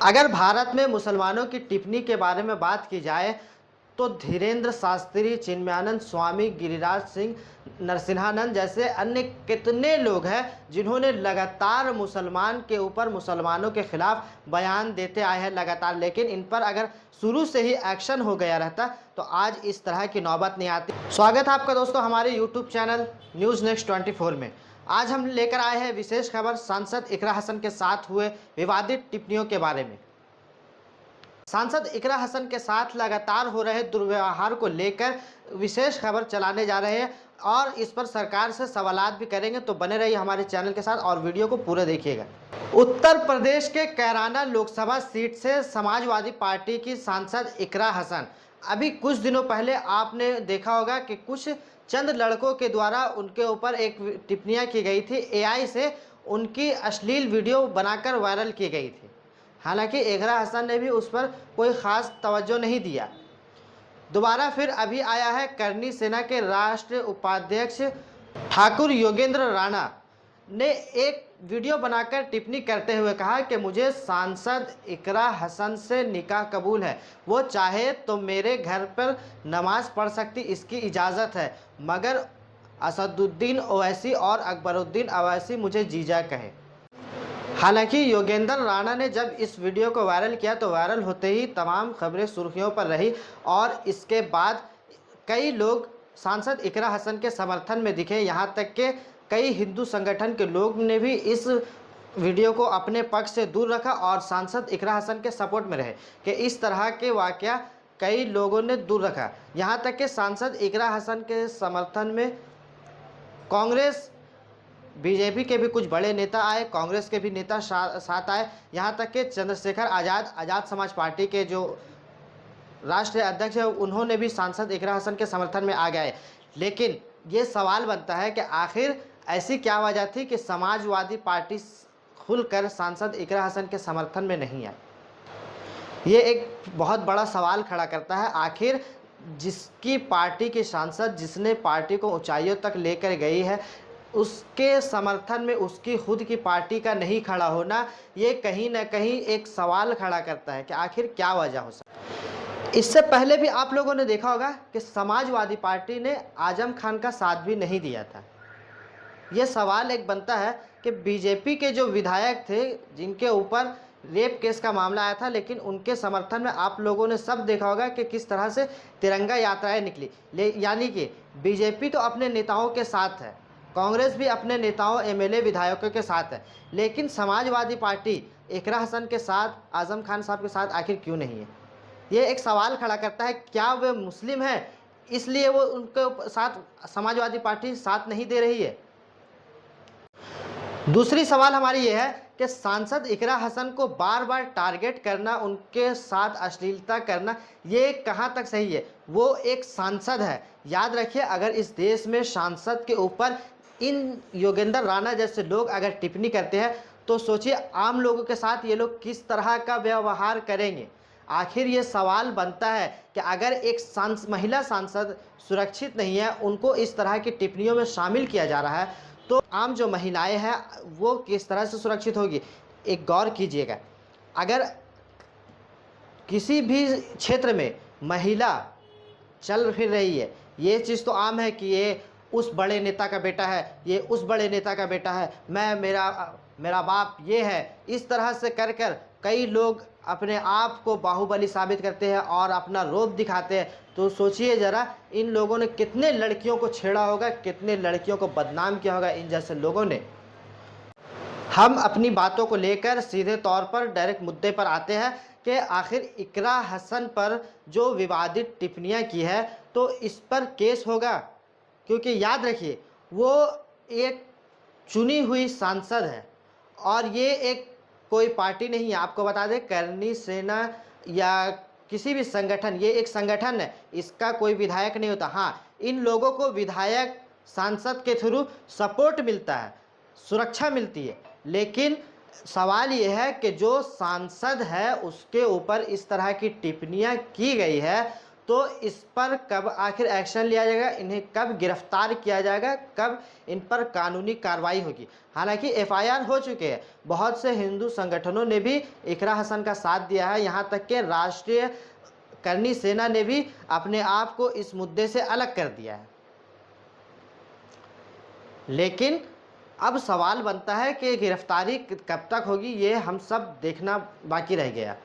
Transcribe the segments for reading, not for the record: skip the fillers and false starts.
अगर भारत में मुसलमानों की टिप्पणी के बारे में बात की जाए तो धीरेन्द्र शास्त्री, चिन्मयानंद स्वामी, गिरिराज सिंह, नरसिम्हानंद जैसे अन्य कितने लोग हैं जिन्होंने लगातार मुसलमान के ऊपर, मुसलमानों के खिलाफ बयान देते आए हैं लगातार। लेकिन इन पर अगर शुरू से ही एक्शन हो गया रहता तो आज इस तरह की नौबत नहीं आती। स्वागत है आपका दोस्तों हमारे यूट्यूब चैनल न्यूज़ नेक्स्ट 24 में। आज हम लेकर आए हैं विशेष खबर सांसद इकरा हसन के साथ हुए विवादित टिप्पणियों के बारे में। सांसद इकरा हसन के साथ लगातार हो रहे दुर्व्यवहार को लेकर विशेष खबर चलाने जा रहे हैं और इस पर सरकार से सवालात भी करेंगे, तो बने रहिए हमारे चैनल के साथ और वीडियो को पूरा देखिएगा। उत्तर प्रदेश के कैराना लोकसभा सीट से समाजवादी पार्टी की सांसद इकरा हसन, अभी कुछ दिनों पहले आपने देखा होगा कि कुछ चंद लड़कों के द्वारा उनके ऊपर एक टिप्पणियां की गई थी, एआई से उनकी अश्लील वीडियो बनाकर वायरल की गई थी। हालांकि इकरा हसन ने भी उस पर कोई ख़ास तवज्जो नहीं दिया। दोबारा फिर अभी आया है करनी सेना के राष्ट्रीय उपाध्यक्ष ठाकुर योगेंद्र राणा ने एक वीडियो बनाकर टिप्पणी करते हुए कहा कि मुझे सांसद इकरा हसन से निकाह कबूल है, वो चाहे तो मेरे घर पर नमाज पढ़ सकती, इसकी इजाज़त है, मगर असदुद्दीन ओवैसी और अकबरुद्दीन ओवैसी मुझे जीजा कहे। हालांकि योगेंद्र राणा ने जब इस वीडियो को वायरल किया तो वायरल होते ही तमाम खबरें सुर्खियों पर रही और इसके बाद कई लोग सांसद इकरा हसन के समर्थन में दिखे। यहाँ तक कि कई हिंदू संगठन के लोग ने भी इस वीडियो को अपने पक्ष से दूर रखा और सांसद इकरा हसन के सपोर्ट में रहे कि इस तरह के वाकया कई लोगों ने दूर रखा। यहाँ तक कि सांसद इकरा हसन के समर्थन में कांग्रेस, बीजेपी के भी कुछ बड़े नेता आए, कांग्रेस के भी नेता साथ आए, यहाँ तक कि चंद्रशेखर आज़ाद समाज पार्टी के जो राष्ट्रीय अध्यक्ष है उन्होंने भी सांसद इकरा हसन के समर्थन में आ गए। लेकिन ये सवाल बनता है कि आखिर ऐसी क्या वजह थी कि समाजवादी पार्टी खुलकर सांसद इकरा हसन के समर्थन में नहीं आई। ये एक बहुत बड़ा सवाल खड़ा करता है। आखिर जिसकी पार्टी के सांसद, जिसने पार्टी को ऊंचाइयों तक लेकर गई है, उसके समर्थन में उसकी खुद की पार्टी का नहीं खड़ा होना, ये कहीं ना कहीं एक सवाल खड़ा करता है कि आखिर क्या वजह हो सकती है। इससे पहले भी आप लोगों ने देखा होगा कि समाजवादी पार्टी ने आजम खान का साथ भी नहीं दिया था। ये सवाल एक बनता है कि बीजेपी के जो विधायक थे जिनके ऊपर रेप केस का मामला आया था, लेकिन उनके समर्थन में आप लोगों ने सब देखा होगा कि किस तरह से तिरंगा यात्राएं निकली। यानी कि बीजेपी तो अपने नेताओं के साथ है, कांग्रेस भी अपने नेताओं, एमएलए, विधायकों के साथ है, लेकिन समाजवादी पार्टी इकरा हसन के साथ, आजम खान साहब के साथ आखिर क्यों नहीं है। ये एक सवाल खड़ा करता है, क्या वे मुस्लिम हैं इसलिए वो उनके साथ समाजवादी पार्टी साथ नहीं दे रही है। दूसरी सवाल हमारी ये है कि सांसद इकरा हसन को बार बार टारगेट करना, उनके साथ अश्लीलता करना, ये कहाँ तक सही है। वो एक सांसद है। याद रखिए, अगर इस देश में सांसद के ऊपर इन योगेंद्र राणा जैसे लोग अगर टिप्पणी करते हैं तो सोचिए आम लोगों के साथ ये लोग किस तरह का व्यवहार करेंगे। आखिर ये सवाल बनता है कि अगर एक महिला सांसद सुरक्षित नहीं है, उनको इस तरह की टिप्पणियों में शामिल किया जा रहा है, तो आम जो महिलाएं हैं वो किस तरह से सुरक्षित होगी। एक गौर कीजिएगा, अगर किसी भी क्षेत्र में महिला चल फिर रही है, ये चीज़ तो आम है कि ये उस बड़े नेता का बेटा है, ये उस बड़े नेता का बेटा है, मेरा बाप ये है, इस तरह से कर कर कई लोग अपने आप को बाहुबली साबित करते हैं और अपना रौब दिखाते हैं। तो सोचिए ज़रा, इन लोगों ने कितने लड़कियों को छेड़ा होगा, कितने लड़कियों को बदनाम किया होगा इन जैसे लोगों ने। हम अपनी बातों को लेकर सीधे तौर पर डायरेक्ट मुद्दे पर आते हैं कि आखिर इकरा हसन पर जो विवादित टिप्पणियां की है तो इस पर केस होगा, क्योंकि याद रखिए वो एक चुनी हुई सांसद है और ये एक कोई पार्टी नहीं है। आपको बता दें, करनी सेना या किसी भी संगठन, ये एक संगठन है, इसका कोई विधायक नहीं होता। हाँ, इन लोगों को विधायक, सांसद के थ्रू सपोर्ट मिलता है, सुरक्षा मिलती है, लेकिन सवाल ये है कि जो सांसद है उसके ऊपर इस तरह की टिप्पणियां की गई है तो इस पर कब आखिर एक्शन लिया जाएगा, इन्हें कब गिरफ्तार किया जाएगा, कब इन पर कानूनी कार्रवाई होगी। हालांकि एफआईआर हो चुके हैं, बहुत से हिंदू संगठनों ने भी इकरा हसन का साथ दिया है, यहाँ तक कि राष्ट्रीय करनी सेना ने भी अपने आप को इस मुद्दे से अलग कर दिया है। लेकिन अब सवाल बनता है कि गिरफ्तारी कब तक होगी, ये हम सब देखना बाकी रह गया।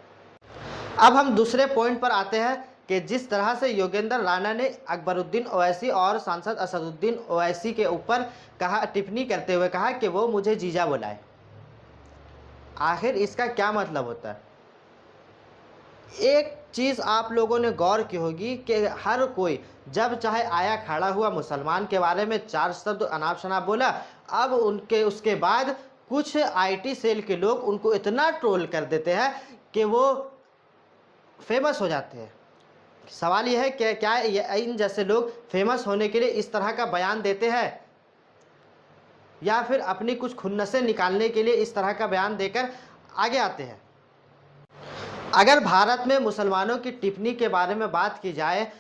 अब हम दूसरे पॉइंट पर आते हैं कि जिस तरह से योगेंद्र राणा ने अकबरुद्दीन ओवैसी और सांसद असदुद्दीन ओवैसी के ऊपर टिप्पणी करते हुए कहा कि वो मुझे जीजा बुलाए। आखिर इसका क्या मतलब होता है? एक चीज़ आप लोगों ने गौर की होगी कि हर कोई जब चाहे आया खड़ा हुआ मुसलमान के बारे में 4 शब्द अनाप शनाप बोला, अब उसके बाद कुछ आईटी सेल के लोग उनको इतना ट्रोल कर देते हैं कि वो फेमस हो जाते हैं। सवाल यह है कि क्या इन जैसे लोग फेमस होने के लिए इस तरह का बयान देते हैं, या फिर अपनी कुछ खुन्नसें निकालने के लिए इस तरह का बयान देकर आगे आते हैं? अगर भारत में मुसलमानों की टिप्पणी के बारे में बात की जाए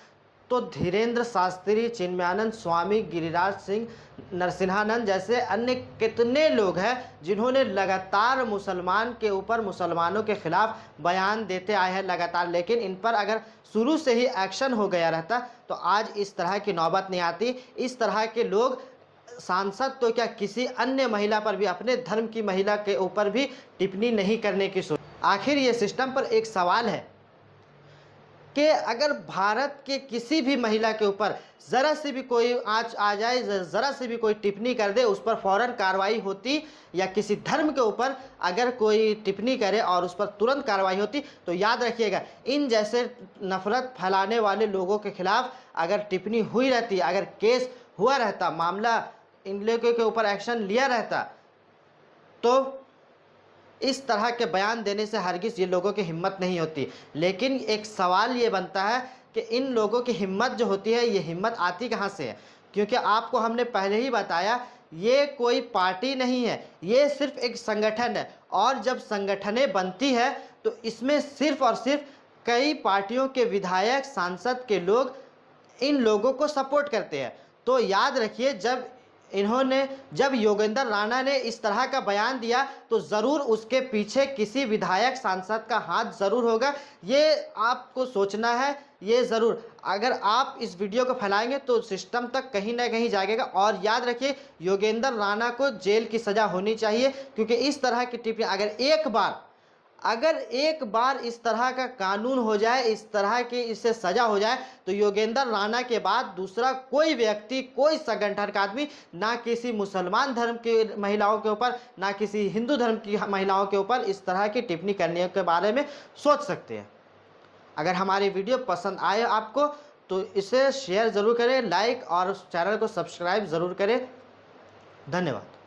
तो धीरेन्द्र शास्त्री, चिन्मयानंद स्वामी, गिरिराज सिंह, नरसिम्हानंद जैसे अन्य कितने लोग हैं जिन्होंने लगातार मुसलमान के ऊपर, मुसलमानों के खिलाफ बयान देते आए हैं लगातार। लेकिन इन पर अगर शुरू से ही एक्शन हो गया रहता तो आज इस तरह की नौबत नहीं आती। इस तरह के लोग सांसद तो क्या, किसी अन्य महिला पर भी, अपने धर्म की महिला के ऊपर भी टिप्पणी नहीं करने की सोच। आखिर ये सिस्टम पर एक सवाल है कि अगर भारत के किसी भी महिला के ऊपर ज़रा से भी कोई आँच आ जाए, ज़रा से भी कोई टिप्पणी कर दे, उस पर फ़ौरन कार्रवाई होती, या किसी धर्म के ऊपर अगर कोई टिप्पणी करे और उस पर तुरंत कार्रवाई होती, तो याद रखिएगा इन जैसे नफरत फैलाने वाले लोगों के खिलाफ अगर टिप्पणी हुई रहती, अगर केस हुआ रहता, मामला इन लोगों के ऊपर एक्शन लिया रहता, तो इस तरह के बयान देने से हरगिज़ ये लोगों की हिम्मत नहीं होती। लेकिन एक सवाल ये बनता है कि इन लोगों की हिम्मत जो होती है, ये हिम्मत आती कहाँ से है? क्योंकि आपको हमने पहले ही बताया, ये कोई पार्टी नहीं है, ये सिर्फ एक संगठन है। और जब संगठनें बनती है तो इसमें सिर्फ और सिर्फ कई पार्टियों के विधायक, सांसद के लोग इन लोगों को सपोर्ट करते हैं। तो याद रखिए, जब योगेंद्र राणा ने इस तरह का बयान दिया तो ज़रूर उसके पीछे किसी विधायक, सांसद का हाथ ज़रूर होगा। ये आपको सोचना है, ये ज़रूर। अगर आप इस वीडियो को फैलाएंगे तो सिस्टम तक कहीं ना कहीं जाएगा। और याद रखिए, योगेंद्र राणा को जेल की सज़ा होनी चाहिए, क्योंकि इस तरह की टिप्पणी अगर एक बार इस तरह का कानून हो जाए, इस तरह की इससे सजा हो जाए, तो योगेंद्र राणा के बाद दूसरा कोई व्यक्ति, कोई संगठन का आदमी, ना किसी मुसलमान धर्म की महिलाओं के ऊपर, ना किसी हिंदू धर्म की महिलाओं के ऊपर इस तरह की टिप्पणी करने के बारे में सोच सकते हैं। अगर हमारी वीडियो पसंद आए आपको तो इसे शेयर ज़रूर करें, लाइक और चैनल को सब्सक्राइब ज़रूर करें। धन्यवाद।